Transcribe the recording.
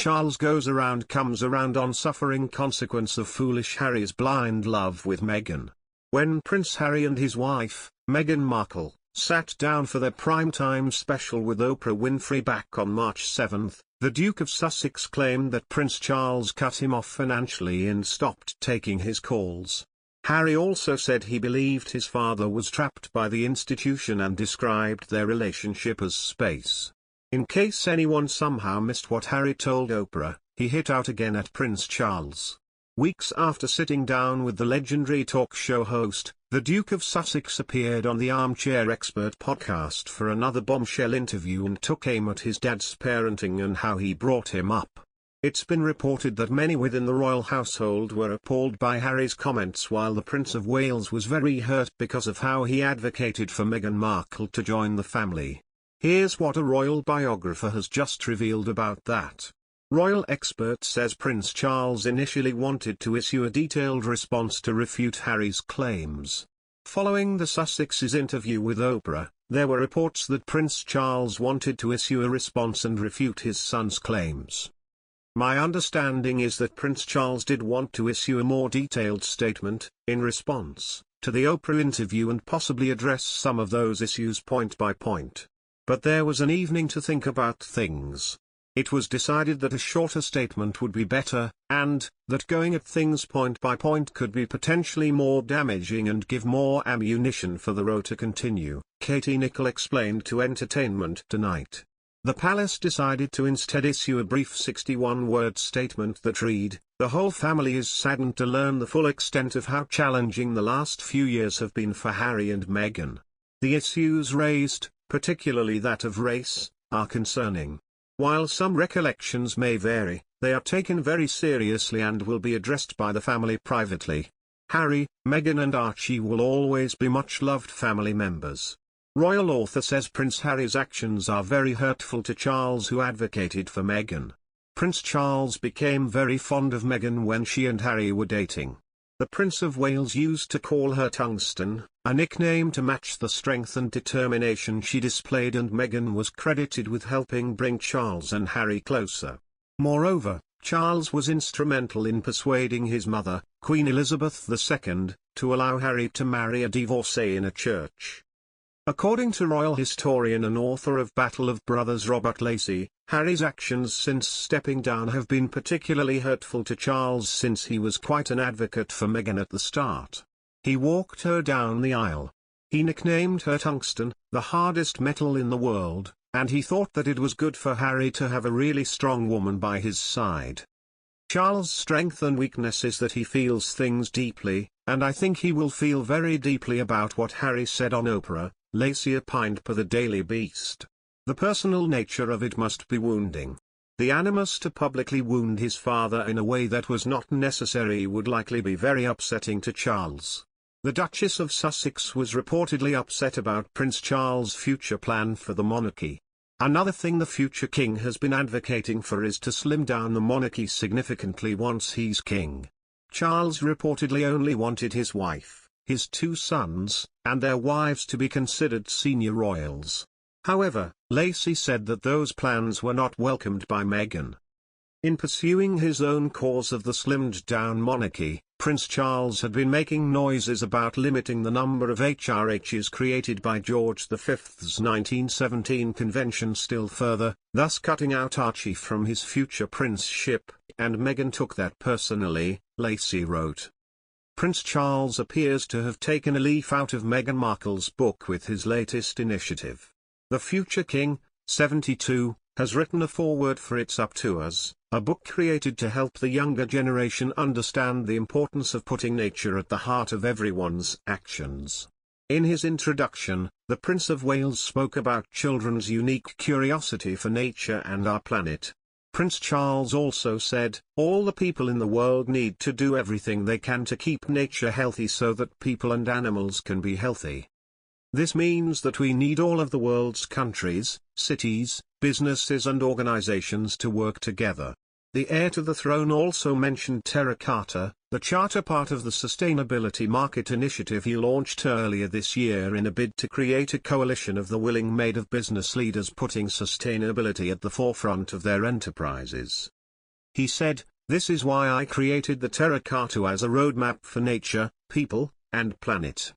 Charles goes around comes around on suffering consequence of foolish Harry's blind love with Meghan. When Prince Harry and his wife, Meghan Markle, sat down for their primetime special with Oprah Winfrey back on March 7, the Duke of Sussex claimed that Prince Charles cut him off financially and stopped taking his calls. Harry also said he believed his father was trapped by the institution and described their relationship as space. In case anyone somehow missed what Harry told Oprah, he hit out again at Prince Charles. Weeks after sitting down with the legendary talk show host, the Duke of Sussex appeared on the Armchair Expert podcast for another bombshell interview and took aim at his dad's parenting and how he brought him up. It's been reported that many within the royal household were appalled by Harry's comments, while the Prince of Wales was very hurt because of how he advocated for Meghan Markle to join the family. Here's what a royal biographer has just revealed about that. Royal expert says Prince Charles initially wanted to issue a detailed response to refute Harry's claims. Following the Sussexes' interview with Oprah, there were reports that Prince Charles wanted to issue a response and refute his son's claims. My understanding is that Prince Charles did want to issue a more detailed statement, in response to the Oprah interview, and possibly address some of those issues point by point. But there was an evening to think about things. It was decided that a shorter statement would be better, and that going at things point by point could be potentially more damaging and give more ammunition for the row to continue, Katie Nicholl explained to Entertainment Tonight. The palace decided to instead issue a brief 61-word statement that read, "The whole family is saddened to learn the full extent of how challenging the last few years have been for Harry and Meghan. The issues raised, particularly that of race, are concerning. While some recollections may vary, they are taken very seriously and will be addressed by the family privately. Harry, Meghan and Archie will always be much-loved family members." Royal author says Prince Harry's actions are very hurtful to Charles, who advocated for Meghan. Prince Charles became very fond of Meghan when she and Harry were dating. The Prince of Wales used to call her Tungsten, a nickname to match the strength and determination she displayed, and Meghan was credited with helping bring Charles and Harry closer. Moreover, Charles was instrumental in persuading his mother, Queen Elizabeth II, to allow Harry to marry a divorcee in a church. According to royal historian and author of Battle of Brothers Robert Lacey, Harry's actions since stepping down have been particularly hurtful to Charles, since he was quite an advocate for Meghan at the start. He walked her down the aisle. He nicknamed her Tungsten, the hardest metal in the world, and he thought that it was good for Harry to have a really strong woman by his side. Charles' strength and weakness is that he feels things deeply, and I think he will feel very deeply about what Harry said on Oprah, Lacey opined per the Daily Beast. The personal nature of it must be wounding. The animus to publicly wound his father in a way that was not necessary would likely be very upsetting to Charles. The Duchess of Sussex was reportedly upset about Prince Charles' future plan for the monarchy. Another thing the future king has been advocating for is to slim down the monarchy significantly once he's king. Charles reportedly only wanted his wife, his two sons, and their wives to be considered senior royals. However, Lacey said that those plans were not welcomed by Meghan. In pursuing his own cause of the slimmed-down monarchy, Prince Charles had been making noises about limiting the number of HRHs created by George V's 1917 convention still further, thus cutting out Archie from his future princeship, and Meghan took that personally, Lacey wrote. Prince Charles appears to have taken a leaf out of Meghan Markle's book with his latest initiative. The future king, 72, has written a foreword for It's Up to Us, a book created to help the younger generation understand the importance of putting nature at the heart of everyone's actions. In his introduction, the Prince of Wales spoke about children's unique curiosity for nature and our planet. Prince Charles also said, "All the people in the world need to do everything they can to keep nature healthy so that people and animals can be healthy. This means that we need all of the world's countries, cities, businesses and organizations to work together." The heir to the throne also mentioned Terra Carta, the charter part of the Sustainability Market Initiative he launched earlier this year in a bid to create a coalition of the willing made of business leaders putting sustainability at the forefront of their enterprises. He said, "This is why I created the Terra Carta as a roadmap for nature, people, and planet.